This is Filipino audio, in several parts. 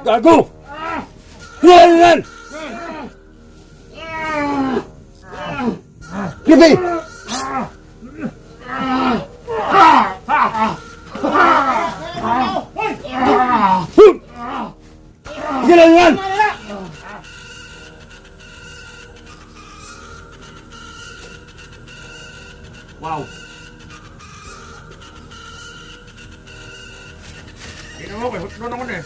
Gago! Yan! Libi! Yan! Wow. Tingnan mo, may hotdog naman eh.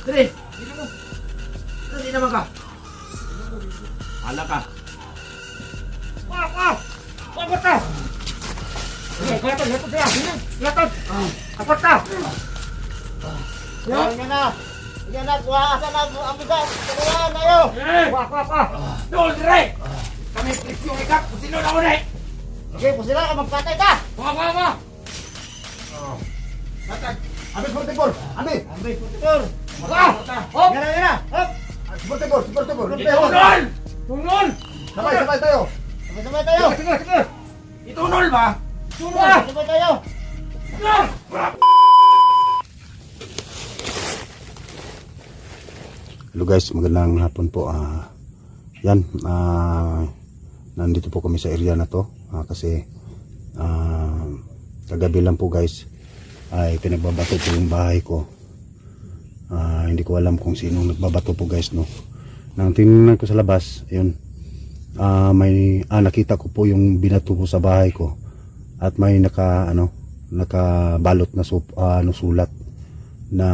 Dre, dito mo. Dre, naman ka. Hala ka. Wow! Abot ka! Gatod siya. Gatod. Abot ka. Yan na. Yan na, kuhaan na ang bigas. Kailangan na yun. Wah. Doon, Dre. Kami presyo ikap. Kung sino na ulit. Sige, kung sila ka magpatay ka. Wah. Ambil portibor. Ambil portibor. Wah! Hop! Yan na. Hop. Portibor. Tunol! Sabay tayo. Sabay tayo. Sige. Itunol ba? Tunol! Sabay tayo. Hello guys, magandang hapon po. Yan, nandito po kami sa area na to kasi kagabi lang po guys ay pinagbabato po yung bahay ko. Hindi ko alam kung sino nagbabato po guys, no. Nang tingnan ko sa labas, ayun, nakita ko po yung binato po sa bahay ko at may nakabalot na sulat na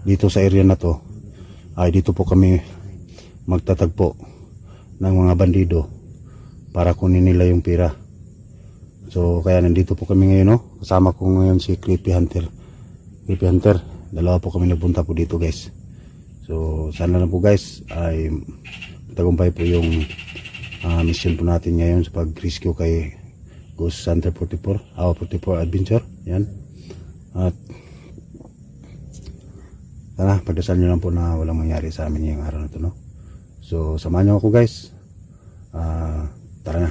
dito sa area na to ay dito po kami magtatagpo ng mga bandido para kunin nila yung pira. So kaya nandito po kami ngayon, no. Kasama ko ngayon si Creepy Hunter. Dalawa po kami nagpunta po dito guys. So sana lang po guys ay tagumpay po yung mission po natin ngayon sa pag-rescue kay Ghost Hunter 44 Adventure. Yan. At sana pagdasal nyo lang po na walang mangyari sa amin yung araw na to, no. So samahan nyo ako guys. Tara na.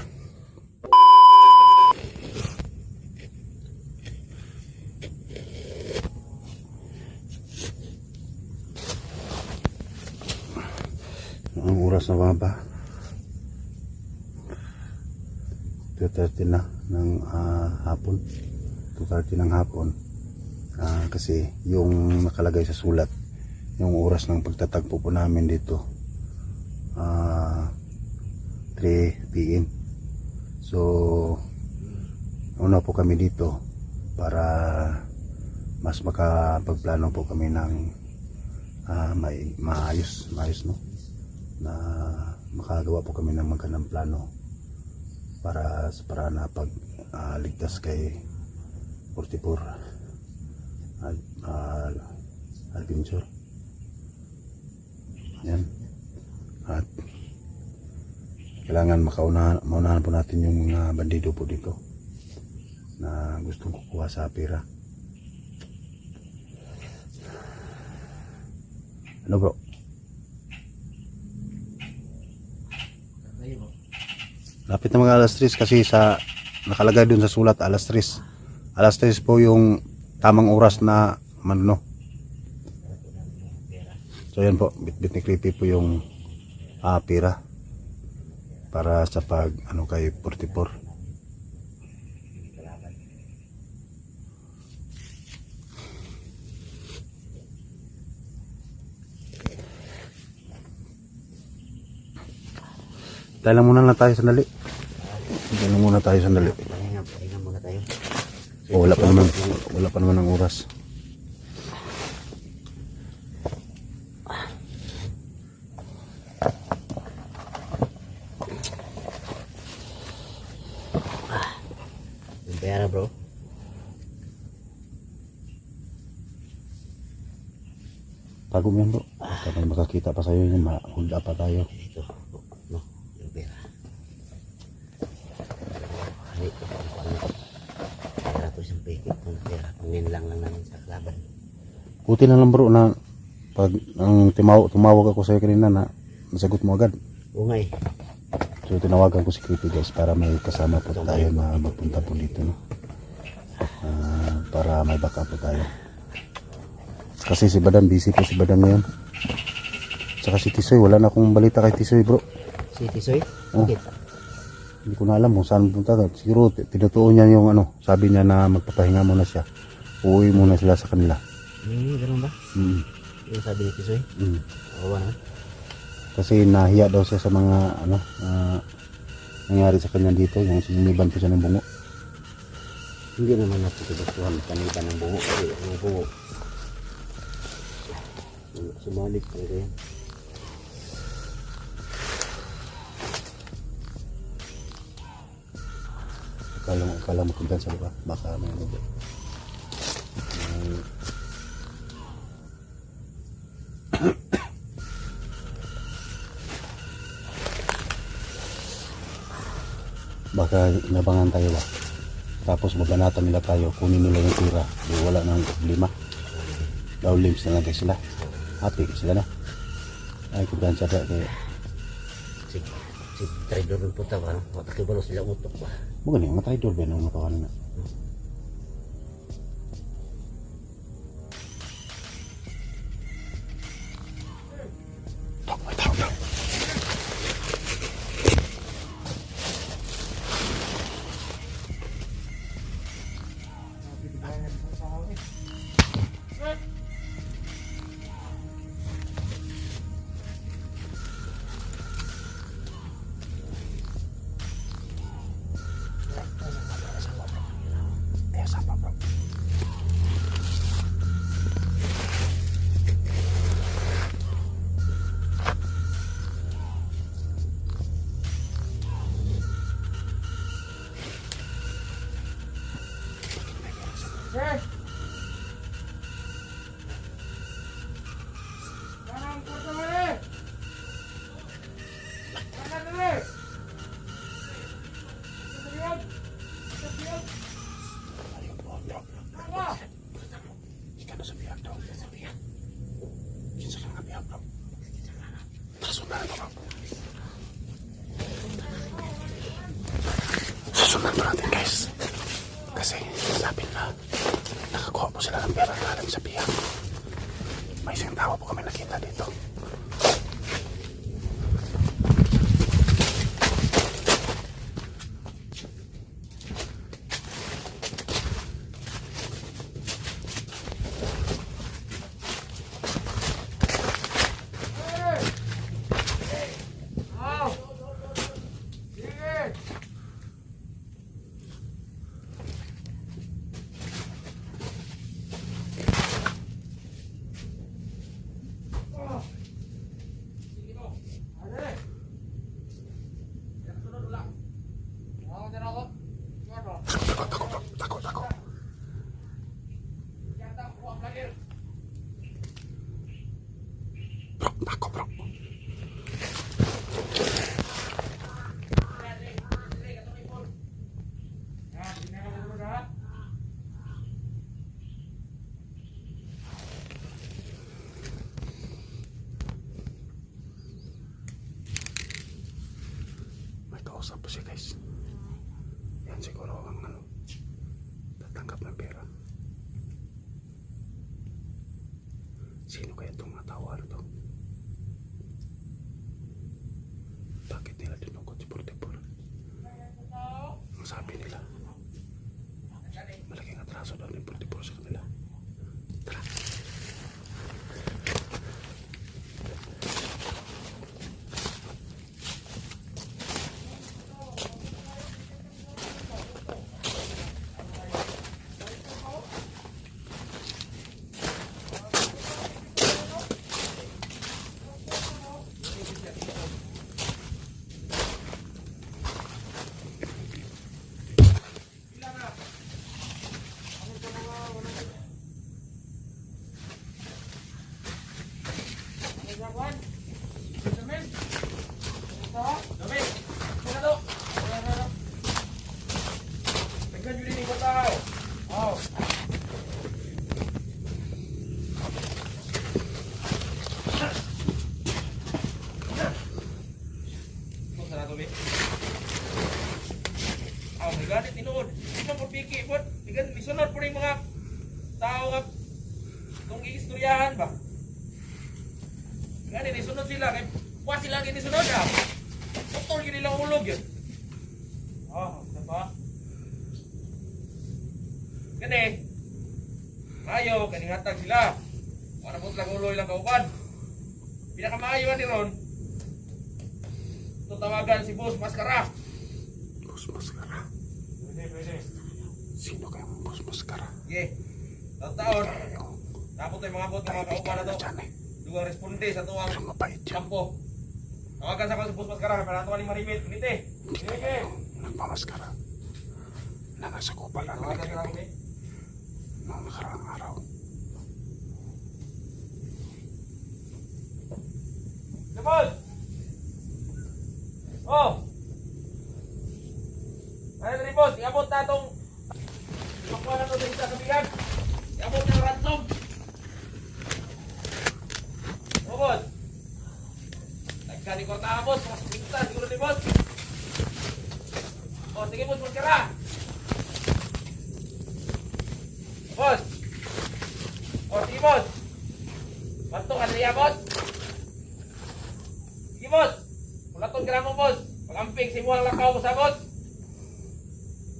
Ang oras na ba? 2:30 na ng hapon. 2:30 ng hapon. Kasi yung nakalagay sa sulat, yung oras ng pagtatagpo po namin dito 3 PM. So una po kami dito para mas makapagplano po kami ng maayos, no, na makagawa po kami ng magandang plano para na ligtas kay 44 Adventure. Yan. At kailangan maunahan po natin yung mga bandido po dito na gustong kukuha sa pera. Ano bro? Lapit na mga alas 3 kasi nakalagay dun sa sulat alas 3. Alas 3 po yung tamang oras na So yan po, bit ni Creepy po yung pira para sa kay 44. Tayo lang muna tayo sandali. Pahinga muna tayo. Wala pa naman ang oras. Pera bro. Tagom yan bro. baka may makakita pa sa'yo yun, mahulda pa tayo. Ito, no, yung pera. Ay, ito, pera to isang pekit ng pera. Panginlang lang namin sa kalaban. Buti na lang bro na pag ang tumawag ako sa'yo kanina na nasagot mo agad. Oo nga eh. So tinawagan ko si Creepy guys para may kasama po tayo na magpunta po dito, no? Para may backup po tayo. Kasi si Badan, busy po si Badan ngayon. Saka si Tisoy, wala na akong balita kay Tisoy bro. Si Tisoy? Oh. Bakit? Hindi ko na alam kung saan punta. Siguro tinutuon niya yung ano, sabi niya na magpapahinga muna siya. Uuwi muna sila sa kanila. Ganun ba? Yung sabi ni Tisoy? Oo naman. Kasi nahiya daw siya sa mga ano, nangyari sa kanya dito, yung sininiban po siya ng bungo. Hindi naman napitibastuhan paniban ng bungo. Kasi ang bungo, sumalik talaga yan. Akala mo kumpensa ba? Baka may ano ba? Baka inabangan tayo ba? Tapos mabanatan nila tayo, kunin nila yung tira. Di wala nang problema. Daw limbs na lang kayo sila. Happy sila na. Ay, kumpensa ka kaya. Si trader rin po tawa, no? Matakibalo sila utok ba? Mga mga traidor ba nung matawanan na? Yes. Tangan ko sa mali. Tangan dali. Sabihan. Sabihan. Tama. Ika na sabihan daw. Sabihan. Kinsa ka nga biyak bro. Tasundan mo bro. Susundan mo natin guys. Kasi sabi na nakakuha po sila ng pera galing sa biyak. May isang tao po kami nakita dito. Au. Sige. Tako. Bro. May kausap po siya guys. Yan siguro ang ano, tatanggap ng pera. Sino kaya itong natawa na to? Bakit nila dinukot si Portipor? Ang sabi nila, malaking atraso daw ng Portipor sa kanila. Tara. Dami. Ano to? Tingnan nyo din yung tao. Oh. Kung saan nato, Bek? Oh, may ganit tinuod. Hindi mo piki po. Tigan, misunod po rin mga tao nga kung iistoryahan ba? Ganit, isunod sila. Kaya puwa sila ang inisunod ha. Putol yun nilang ulog yun. Oh, isa pa. Gani. Mayo, kaningatag sila. Para po lang ulo ilang kauban. Pinakamaayo ni Ron. Tutawagan si Boss Maskara. Boss Maskara. Pwede. Sino kayong Boss Maskara? Sige. Taon. Tapos tayo mga bot mga kauban na to. Diyan eh. Dugang responde sa tuwang Ang mabait yan. kampo. Tawagan sa si Boss Maskara. Para ito ni Marimit. Pinite. Sige. Nagmamaskara. Na nasa kupa lang Tawagan sa ni akin. noong nakaraang araw. Lepol! Oh! Ano na rin, boss? Iabot na itong makuha na ito sa isa kabigan. Iabot na yung ransom. Oh, boss. Nagkani ko na, boss. Mas pinta, siguro ni boss. Oh, sige, boss. Magkara. Boss. Oh, sige, boss. Banto ka niya, boss. Sige, boss. Pulaton ka na mo, boss. Pag-amping, simulang lakaw mo sa boss.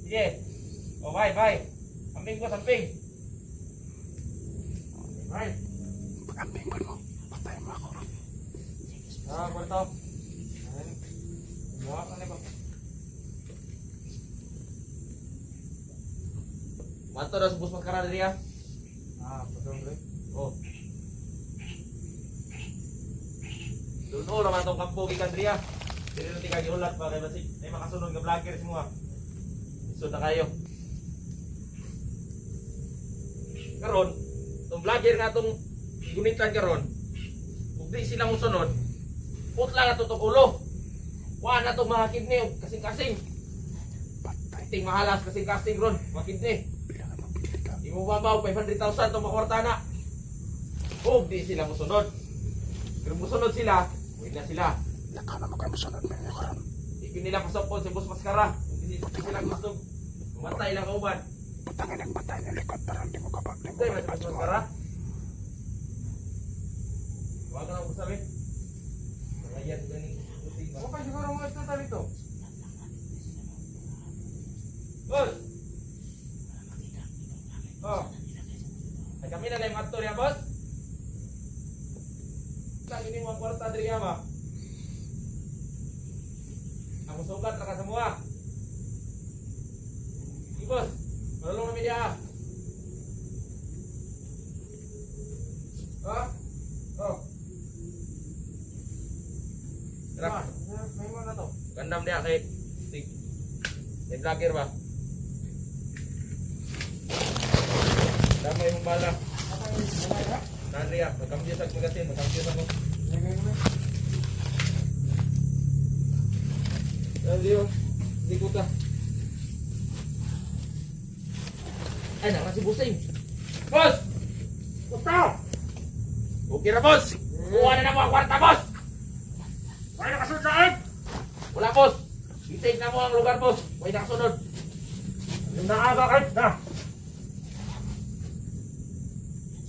Sige. Oh, bye. Amping, boss, amping. Bye. Pag-amping mo, patay mo ako. Kwarto. Buwak na ba? Manto na sa bus magkara dari ya. Betul bro. Oh. Doon naman itong kampo gikan dari ya. Dili na tika giulat pa kay basig. Ay makasunod nga vlogger semua. Isod na kayo. Karon, itong vlogger nga itong gunitan karon. Kung di sila musunod, putla na itong ulo. Kuha na itong mga kidney, kasing-kasing. Patay. Ting mahalas kasing-kasing ron, mga kidney. Bilang naman pili ka. Di mo babaw, 500,000 itong makwarta na. Kung di sila musunod. Pero musunod sila, huwag na sila. Laka na mo kayo masunod mo yung karon. Hindi nila pasapon si Boss Maskara. Hindi sila gusto matay lang kauban. Putangin ang patay ng likod para hindi mo kapag. Hindi, mas Boss Maskara. Huwag ka na ko sabi. Ayan, ganing. Ano pa siguro mga ito dito? Boss! Oh. Ay kami na lang yung aktor ya, boss? Saan ini mga kwarta diri ya, ba? Ang sugat na ka semua. Sige, boss. Malulong na media. Ha? Oh. Tara. May mo na to. Gandam dia kay Sig. May vlogger ba? Damay mong bala. Nandri ah, magkampiyo sa magasin, magkampiyo sa mo. Nandri oh, hindi ko ta. Ay, naman si Busing. Boss! Gusto! Okay na, boss! Kuha na mo ang kwarta, boss! Wala nakasunod saan? Wala, boss! I-take na mo ang lugar, boss. Wala nakasunod. Yung naaga ka, na!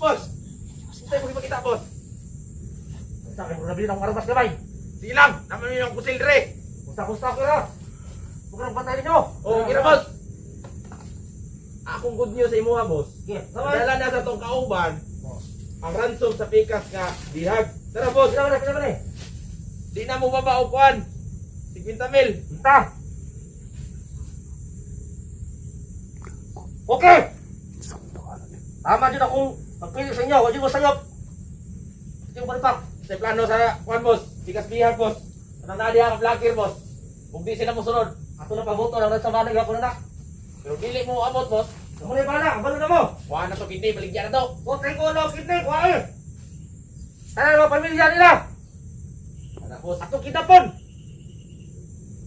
Boss! Gusto mo makita, boss? Sa akin, muna bilhin akong armas gamay. Sige lang! Naman yung kusil dire! Kusta ko na! Huwag nang patayin nyo! Oo, okay na, boss! Akong good news sa imo ha, boss. Dala na sa tong kauban ang ransom sa pikas nga bihag. Tara, boss. Kailangan na. Di na mo babaukuan. 50 mil. Punta. Okay. Tama dyan akong magpili sa inyo. Huwag yung masayop. Ito yung palipak. Sa plano sa kuan, boss. Pikas bihag, boss. Anong nadi ang vlogger, boss. Huwag di sila mo sunod. Ato na paboto ng ransom manang yapon na. Pero dili mo abot, boss. Kamu na bala, kabalo na mo. Kuha na to, kidney, baligyan na to. Putay ko na, kidney, kuha eh. Sana naman pamilya nila. Ano, boss? Ato kitapon.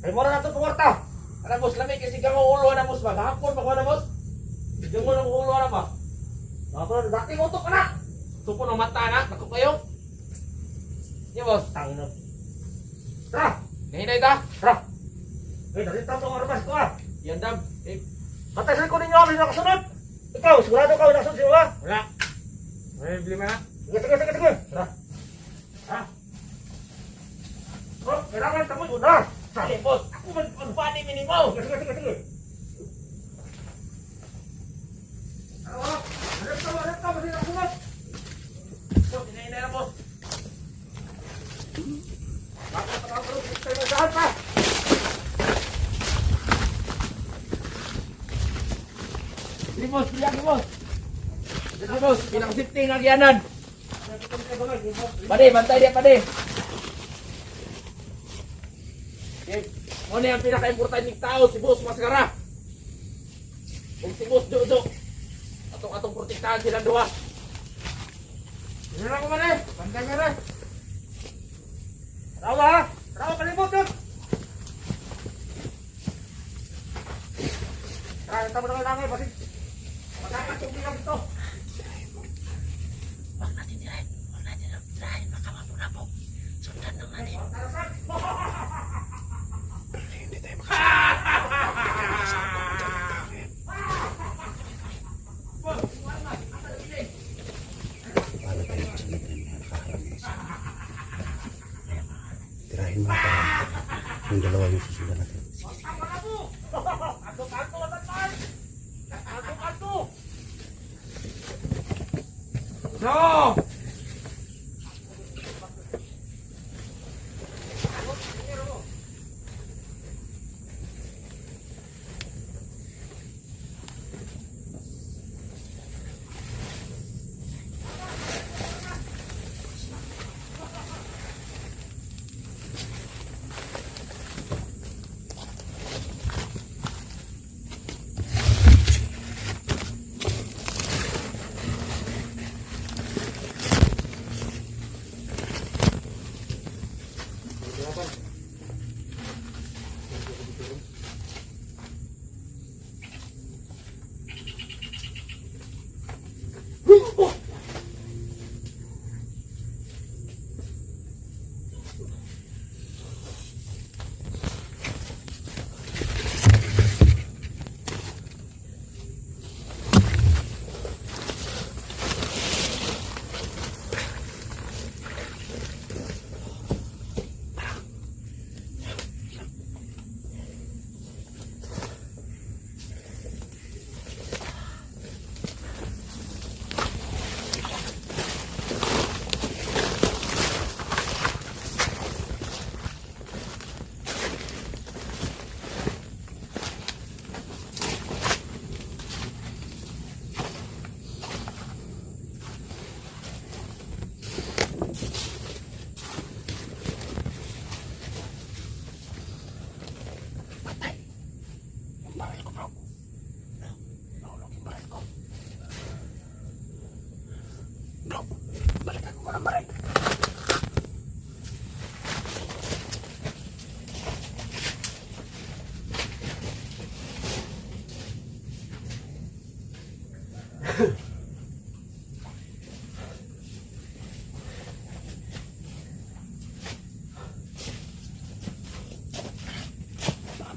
Kay mura na ito puwarta. Ano boss, lamig kasi kang ulo na boss ba? Gahapon ba ko na boss? Bigyan mo ng ulo na ba? Gahapon, dating utok ka na! Tupo ng mata na, nakukayong. Yan boss, tangin na. Tara! Nahinay ta! Tara! Eh, nalita mo ang armas ko ah! Yan dam. Eh, batasan ko ninyo, may nakasunod! Ikaw, sigurado ka, nasunod siya ba? Wala. May problema na. Sige, sige, sige, sige! Tara! Ha? Oh, kailangan tapos mo na! Sige, boss! Ako magpani minimo! Sige, sige, sige, sige! Ano? Hanap ka, hindi nakasunod! Boss, hinahinay na, boss! Bakit pa ako, tayo magsahan pa! Sige, boss! Sige, boss! Sige, boss! Pinang-safety ng agyanan! Pade, bantay dia, pade! Ano yung pinaka-importante ng tao, si Boss Maskara. Kung si Boss Jojo, atong protektahan silang dua. Hindi na ko man eh, bandang ka na. Rawa ha, rawa palibot yun. Kaya tamo na lang eh, pati magkakatong bilang ito. Huwag natin dirahin. Huwag natin dirahin. Makamapulapok. Sundan lang natin. Hindi tayo Paano tayo kasunod na niya? Nakaharap na siya. Tirahin mo para yung dalawa yung susundan natin. No!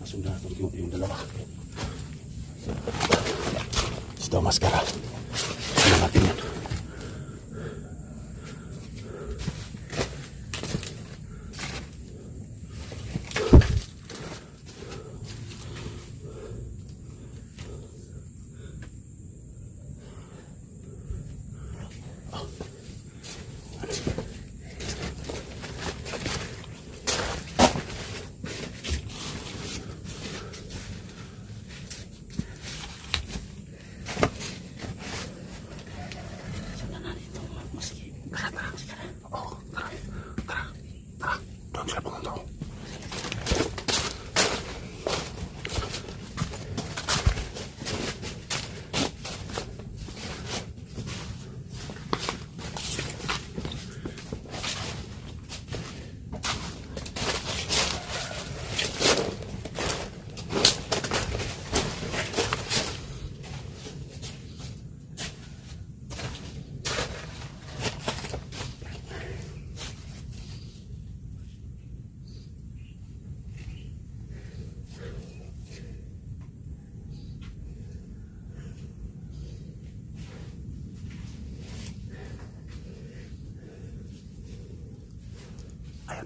Sundan natin yung dalawa. Ito, maskara. Sundan natin yan.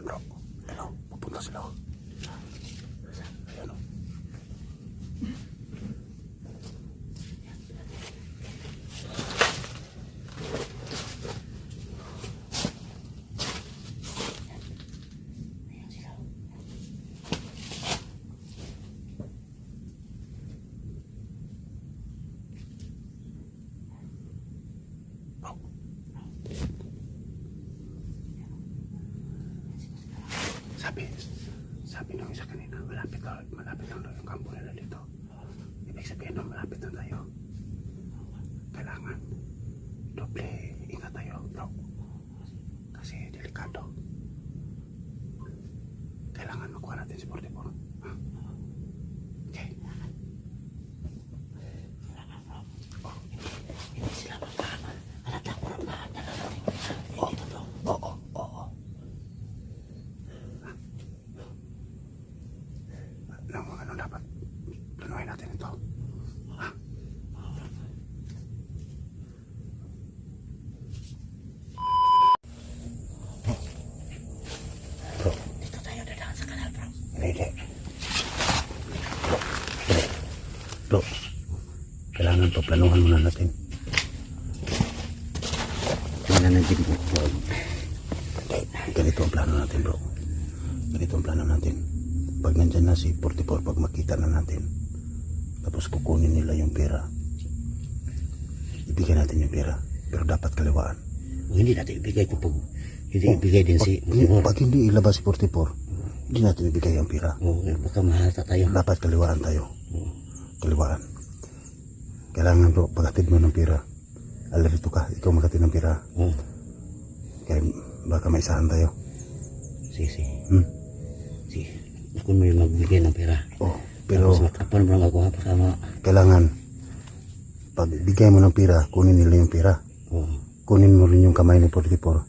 Yan bro. Ano, pupunta sila. Ayan o. Sabi nung isa kanina, malapit lang daw yung kampo nila dito. Ibig sabihin nung malapit na tayo. Kailangan doble ingat tayo, bro. Kasi delikado. Kailangan makuha natin si 44. Ha? Okay. Oh. Hindi sila magkama. Halata ko lang lahat na natin. Oo. Ano dapat planuhin natin ito? Ha? Bro, Dito tayo dadaan sa kanal, bro. hindi. Bro, kailangan to planuhan muna natin. Tingnan natin, bro. Ganito ang plano natin, bro. Ganito ang plano natin. Pag nandyan na si 44, pag makita na natin, tapos kukunin nila yung pera, ibigay natin yung pera, pero dapat kaliwaan. Hindi natin ibigay kapag hindi ibigay din si Pag hindi ilabas si 44, hindi natin ibigay ang pera. baka mahalata tayo. Dapat kaliwaan tayo. Kaliwaan. Kailangan bro, paghatid mo ng pera, alerto ka, ikaw maghatid ng pera. Kaya baka maisahan tayo. Si. Si. Kung may magbigay ng pera. Pero tapos matapan mo lang ako ha, baka kailangan, pag bigay mo ng pera, kunin nila yung pera. Kunin mo rin yung kamay ni 44.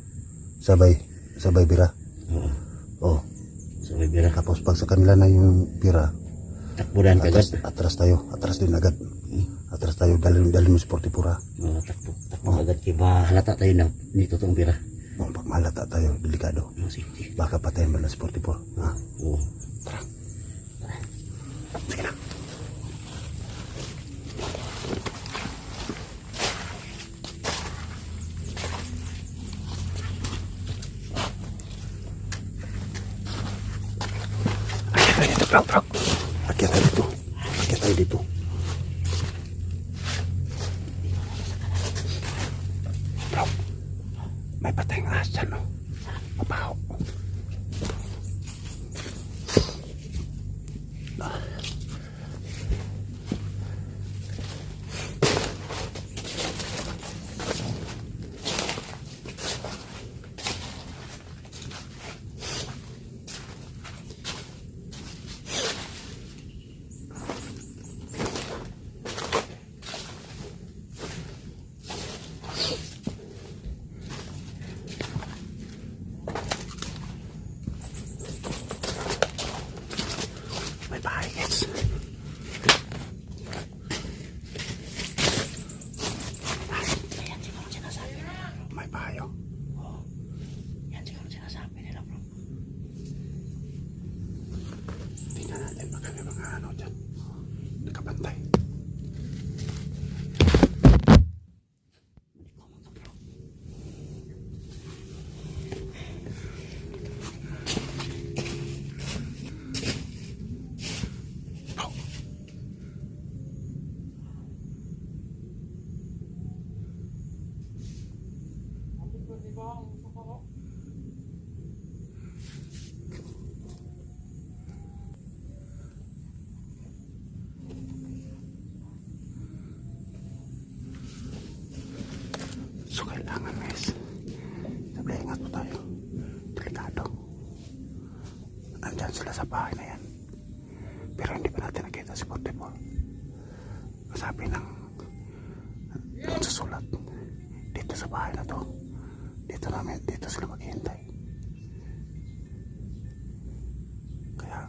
Sabay pera. sabay pera. Tapos pag sa kanila na yung pera, Takburan kagad. atras tayo. Atras din agad. Atras tayo. Dalhin mo si 44 ha. Takbo agad. Kiba halata tayo na dito itong pera. Pag malata tayo, delikado. Sige. Baka patayin mo lang si 44. Ha? Tara. Sige na. Akyat tayo dito, bro. Akyat tayo dito. Bro, may patay ng ahas dyan, no? Mabaho. May bahay, guys. Yan siguro sinasabi nila, bro. May bahay, oh. Yan siguro sinasabi nila, bro. Tingnan natin, baka may mga ano dyan. Nakabantay. So kailangan guys, sabi ingat po tayo, delikado. Andyan sila sa bahay na yan, pero hindi pa natin nakita si 44. Sabi ng doon sa sulat, dito sa bahay na to, dito sila maghihintay. Kaya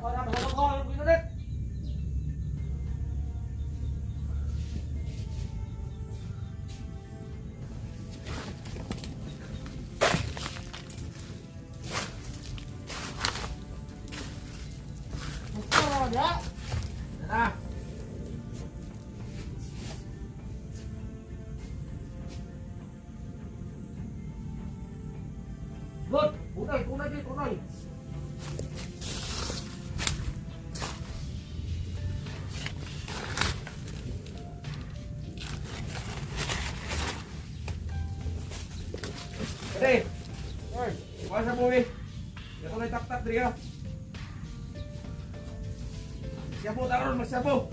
para mahulog ko ulit. Ya. Nah. Good. Tunay din, tunay. Hey. Hoy, kuha sa buwi. Ito na tak-tak diri ka. Siyapo taron, magsiyapo.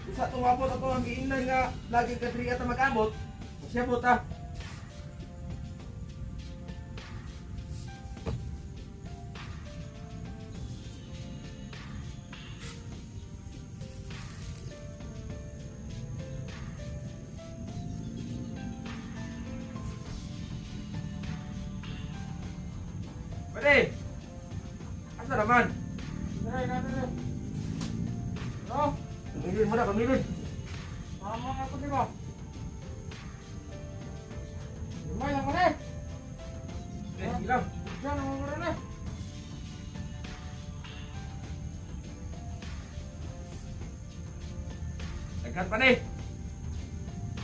Usa itong abot ako ang giingnan nga lagi ka diri ata mag-abot. Magsiyapo ta. Pwede! Asa naman? Nay. Oh, pamilin mo na, pamilin. Mama ako di ba? Lumay lang ko na eh. Hilang. Diyan, ang mga na. Agad pa na eh.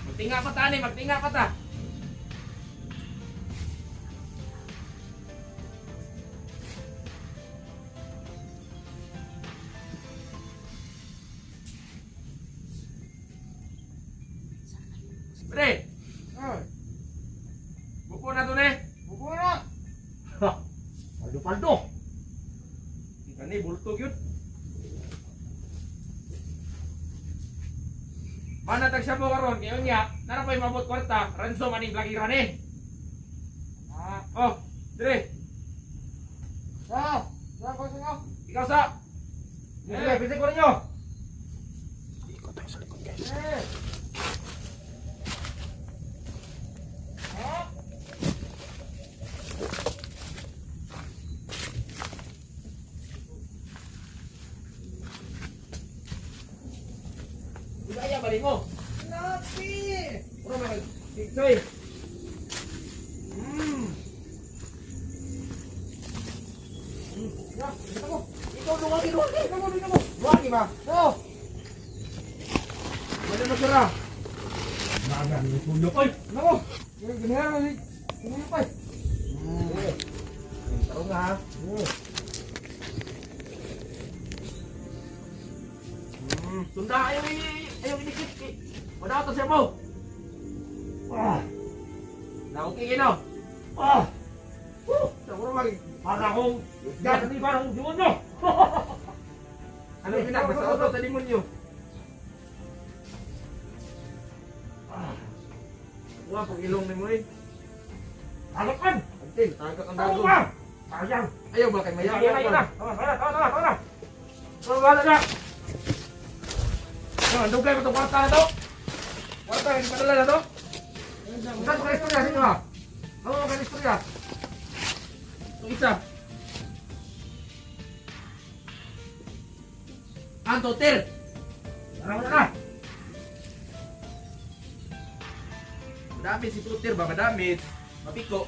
Magtinga pa ta ni, magtinga pa ta. Pre! Buko na to ne? Buko na! Ha! Paldo-paldo! Ika ni, bultog yun. Manatag siya po karon, kayo niya, narapay mabot kwarta, ransom aning lakiran eh. Oh, dire! Sa ko sa ikaw sa! Pisik ko ninyo! Ikot tayo sa likod guys. Kaya balik mo. Napi! Puro mga tiksoy. Ya, dito mo. Ikaw luwagi. Dito mo. Luwagi ba? Oo. Wala na sira. Nagan, may puyo. Oy, nako. Ganyan mo. Puyo pa. Taro nga ha. Tunda, ayaw inikit. Wala ito siya mo. Naukingin na. Siguro para akong gano'n parang demonyo. Ano yung pinagmasauto sa demonyo? Wala pag ilong ni mo eh. Tagak man! Antin, tagak ang dago. Sayang! Ayaw ba kayo mayang? Ayaw na! Tawa na! Tawa na! Dugay mo itong kwarta na ito. Kwarta, hindi padala na ito. Saan ka istorya sa inyo ha? Ano ka istorya? Itong isa. Ang totel. Tara mo na. Madamit si Tutir ba? Madamit. Mapiko.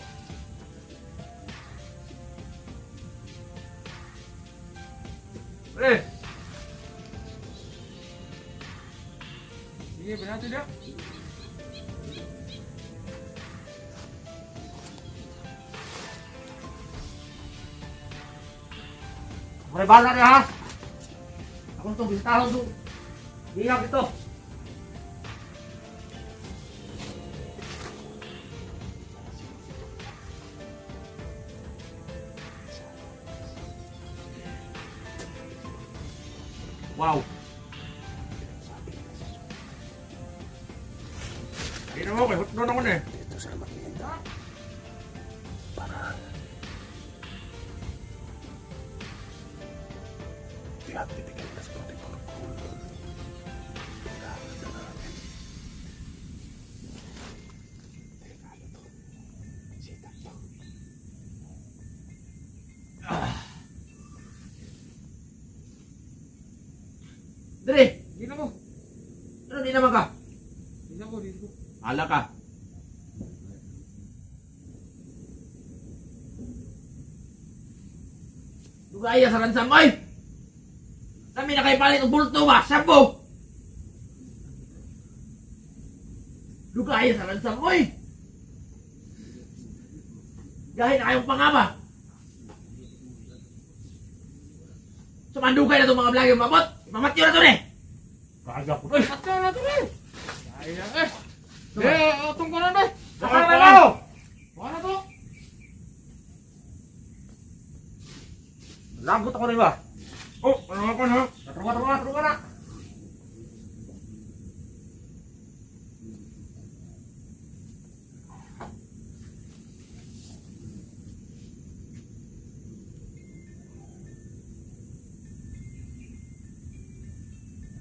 Sige, pinatid na. Mulai bala niya ha. Ako itong bisitahon itong hihap ito. Wow. Hindi naman ako, hotdog naman eh. Dito sila maghihinda. Para lihat titigil na seperti pengkulun. Lihat na namin. Teka, ano to? Sitak to. Dali! Di na mo! Ano, di naman ka? Di na ko. Ala ka! Lugaya sa ransan mo, eh! Dami na kayo palit ng bulto ba? Shampoo! Lugaya sa ransan mo, eh! Gahin na kayong pangaba! Sumandugay na itong mga vlogger mamot! Ipamatyo na ito, eh! Kagak ko, eh! Ato na to eh. Kaya eh. Atong ko na ba? Saka na ako! Wala to. Lagot ako na iba! Oh, ano ako na? Truka na!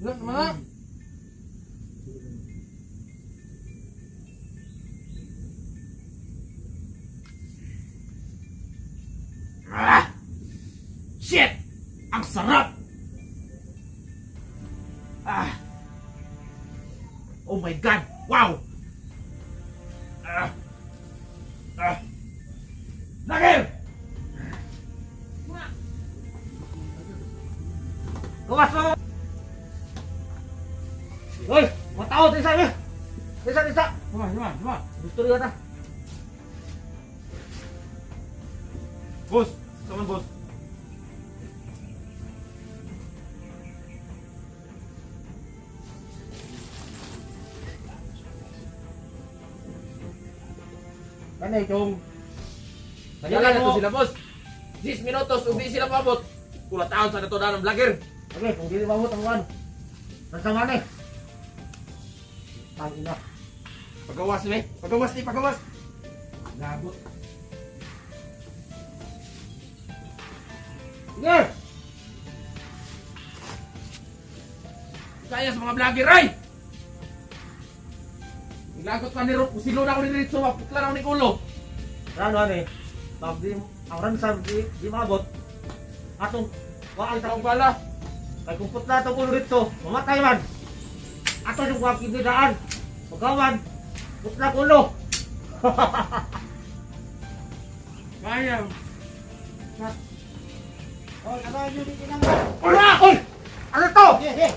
Wala mana? Ah! Shit! Ang sarap! Ah! Oh my God! Wow! Ah! Ah! Nagel! Gawas mo! Hoy! Mga tao! Tisa! Tisa! Cuma. Gusto rin kata. Bos! Saman bos! Kanay chong. Nagyalan na to sila boss. 10 minutos ug di sila mabot. Pula taon sa nato ng vlogger. Okay, kung di mabot ang one. Nasama ni. Tangina. Pagawas ni. Pagawas. Labot. Sige. Kaya sa mga vlogger ay. Ilagot ka ni Rob, silo na ako ni Ritso, mapukla na ako ni Kulo. Ano eh, pag di, ang ransan di maabot, atong wakal sa akong bala. Kaya kung putla ito Kulo Ritso, mamatay man. Ato yung wakil ni daan, pagkawan, putla Kulo. Kaya. Oh, nabahan nyo dito naman. Ura! Oy! Ano to? Sige.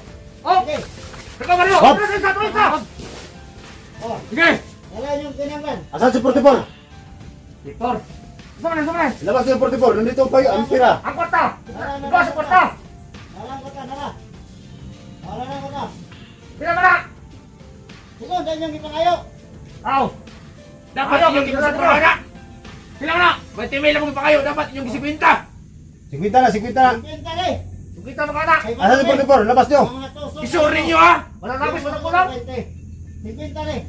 Oh! Sige. Teka ba rin? Hop! Isa! Oh, Sige. wala nyo kinaman. Asan si 44? Victor! Sama na. Labas yung 44. Nandito pa yung ampira. Ang kwarta! Ikaw sa kwarta! Nalang ko ta, nala. Wala na ko ta. Pila ba na? Bukod, dahil yung ipangayo. Aw! Dapat Ayaw, yung kita sa sa trabaho na! Pila na! 20 mil lang pa kayo, dapat yung gisikwinta! 50 na. Benta rin. Yung kita mga anak! Asan si 44? Labas nyo. Mga tusok. Isurin nyo ha! Wala napis, wala kulang! 50 rin.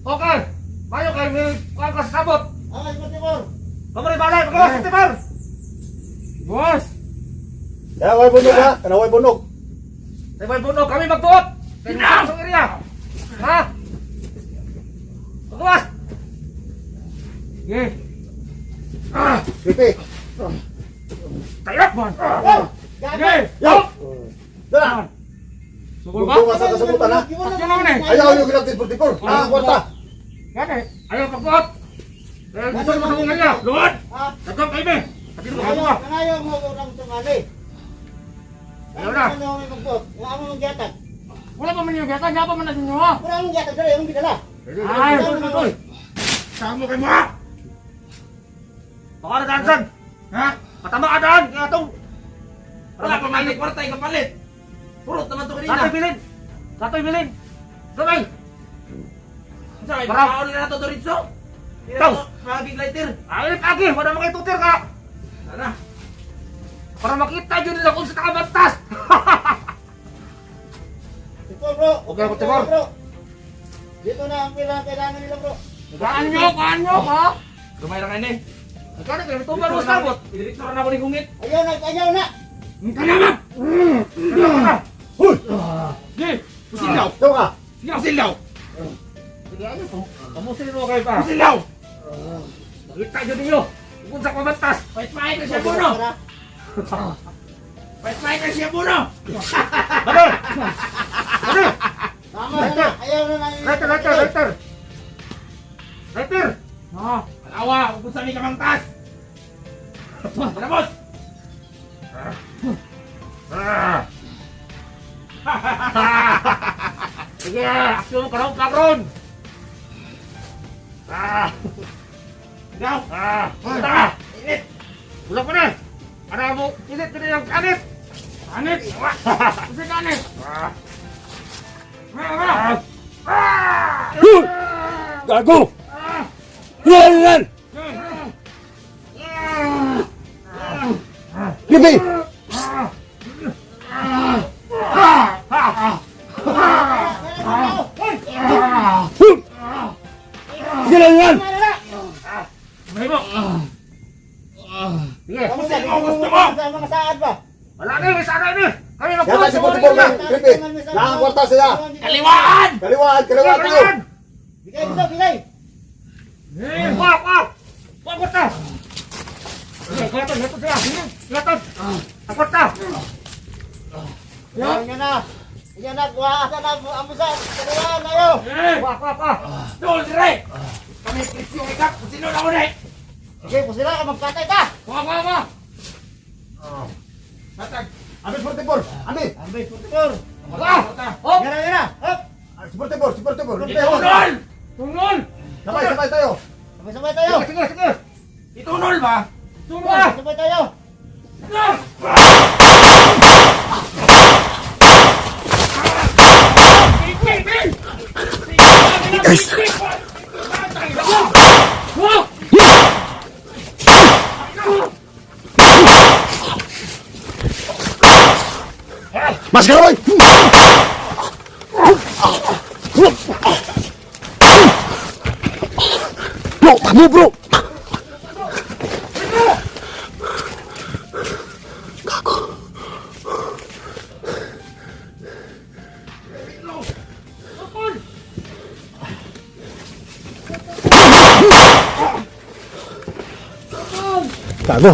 Okay! Mayo kayo, may kakas sabot! Ah, 44. Pagmari balay, pagkakas sa timar! Boss. Kaya way bunog ha. Kanaway bunog. Sa ibang bunog, kami magbuot! Pinang! Sa area! Ha? Pagkakas! Sige. Ah! Pipi. Tayo! Oh, Sige. Yo! Dala! Sugol ba? Bugtungan sa kasabutan ha. Atyo naman eh. Ayaw yung ginagtin 44. Ah, kwarta. Gani. Ayaw pagbuot! Eh, gusto mo sa mga niya! Luhod! Ah, Nagkam kayo be! Pati mo kangayo, ka! kangayo mo orang tungali. Ayaw na. Ano may magbot? Yung amo mong gatag. Wala pa man yung gata. Diyan pa man natin nyo ha. Pura mong gatag dali, yung bidala. Ay, Ay! Saan mo kayo mga? Baka na dansan! Ha? Patama ka daan! Kaya itong... Wala pa malit kwarta, ikapalit! Purot naman ito kanina! Katoy bilin! Katoy bilin! Gabay! Saan, makaon nila na ito Doritso? Ikaw! Magiging lighter! Ay, pagi! Wala mga itutir ka! Sana! Para makita yun nila kung sa nakabantas! Ito bro. Okay, ako, Timor. Bro. Dito na ang pila kailangan nila bro. Kaan nyo ha. Gamay lang kayo eh! Nagkano kayo? Ito ba rin sabot? Idirektoran ako ni Gungit! Ayaw na. Ka naman. Huy! Sige. Pusilaw! Ito ka. Pusilaw! Sige, ano po? Kamusin mo kayo pa! Pusilaw! Nakita nyo ninyo! Kung sa kabantas! Pahit-pahit na siya muna! Pahit-pahit na siya muna! Badol! Ano? Tama na. Ayaw na lang. Lighter! Lighter! Oo. Alawa, kung saan ka mang taas! Ano, boss? Sige, aksyon ka ng pagron! Ikaw! Punta! Init! Bulak mo na! Para mo, init ka na yung kanit! Kanit! Kasi kanit! Gago! Yan! Bibi! Sige lang yan! May mo! Sige, Kamu gusto sa mo, gusto mo! mga saad ba? Wala na, may sana na! Kami Yata magpulas si mo Putibor na! na! Bibi! Nakakwarta sila! Kaliwaan! Kaliwaan! Kaliwaan kayo! Kaliwaan! Bigay dito, bigay. Wak! Wak! Wak! Wak! Wak! Sige, kulaton! Kulaton sila! Kulaton! Akot na! Yan na. Yan na, kuha na amusan. Kaliwaan tayo. Wak! Wak! Wak! Doon, dire! Kami presyo ikap! Kung sino na ulit! Sige, kung sila ka magpatay ka. Wak! Wak! Wak! Tatag! Abi Putibor! Abi! Ambay, putor. Wak! Hop! Yan na. Hop. Si Putibor! Si Putibor! Itunol! Tunol! Sabay tayo! Sabay-sabay tayo. Sige, sige! Itunol ba? Tunol ba? Sabay tayo. Mas Karaboy! Bro! Takbo bro! Gago! Gago!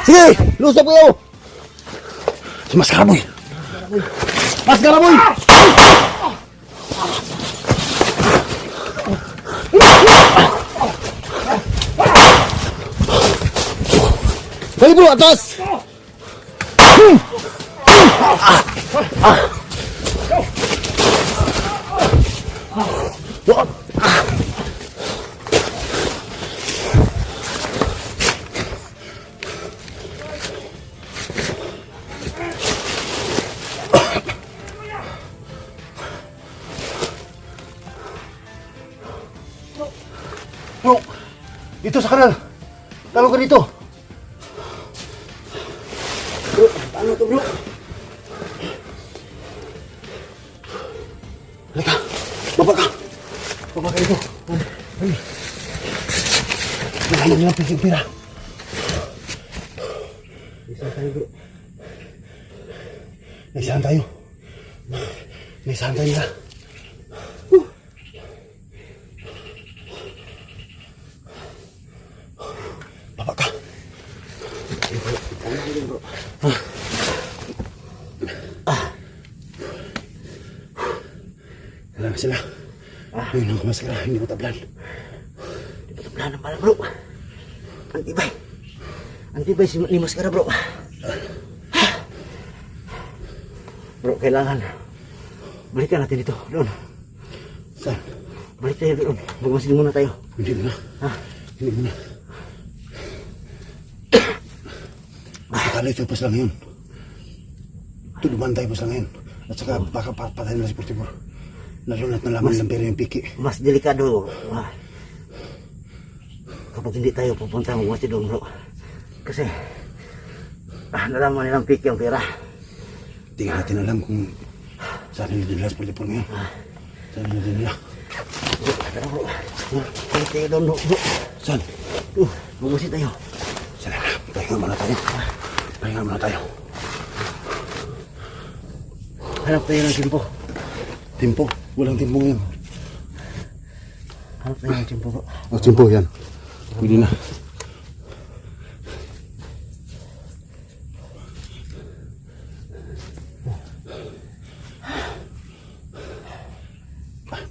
Sige! Lusok kayo! Si Mas Karaboy! Mas Karaboy! Dali bro, atas! Bro, dito sa kanal. Talo ka dito. Bro, paano to bro? Halika, baba ka. Baba ka dito. Ay. Wala nilang pira. Isahan tayo bro. Isahan tayo. Isahan tayo nila. Baba ka. Wala na sila. Ayun ang kumaskara, hindi matablan. Di ba tablaan ng bala, bro? Antibay. Antibay si ni Maskara, bro. Bro, kailangan balikan natin dito. Doon. Saan? Balik tayo doon. Magmasid muna tayo. Hindi mo na. Ha? Hindi mo na. Akala ito pas lang yun. Tuluman tayo pas lang yun. At saka baka patay nila si Portibor. Lalo na't nalaman nilang pero yung piki. Mas delikado. Kapag hindi tayo pupunta magmasid doon, bro. Kasi nalaman nilang piki ang pera. Hindi nga natin alam kung saan nila dinala si Portibor ngayon. Saan nila dinala. Bro, tara, bro. Balik tayo doon, bro. Saan? Magmasid tayo. Saan na? Pahinga muna tayo. Pahinga muna tayo. Hanap tayo ng timpo. Timpo? Walang timpo ngayon. Hanap tayo ng timpo, bro. Oh, timpo yan. Pwede na.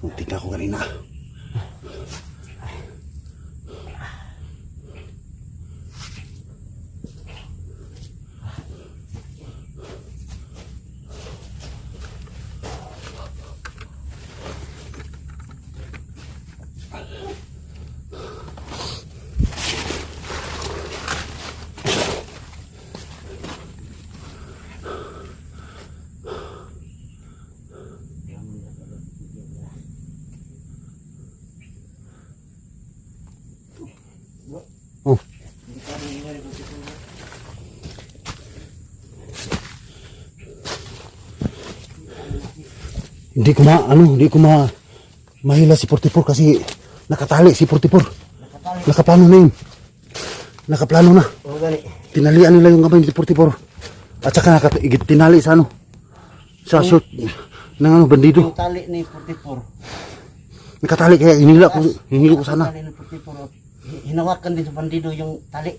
Muntik na ako kanina. Oh. Hindi ko mahila si 44 kasi nakatali si 44. Nakaplano na yun. Nakaplano na. O gani. Tinalian nila yung kamay ni 44. At saka tinali sa sa short ng bandido. Yung tali ni 44. Nakatali kaya hinila ko sana. Tali ni 44. Hinawakan din sa bandido yung tali.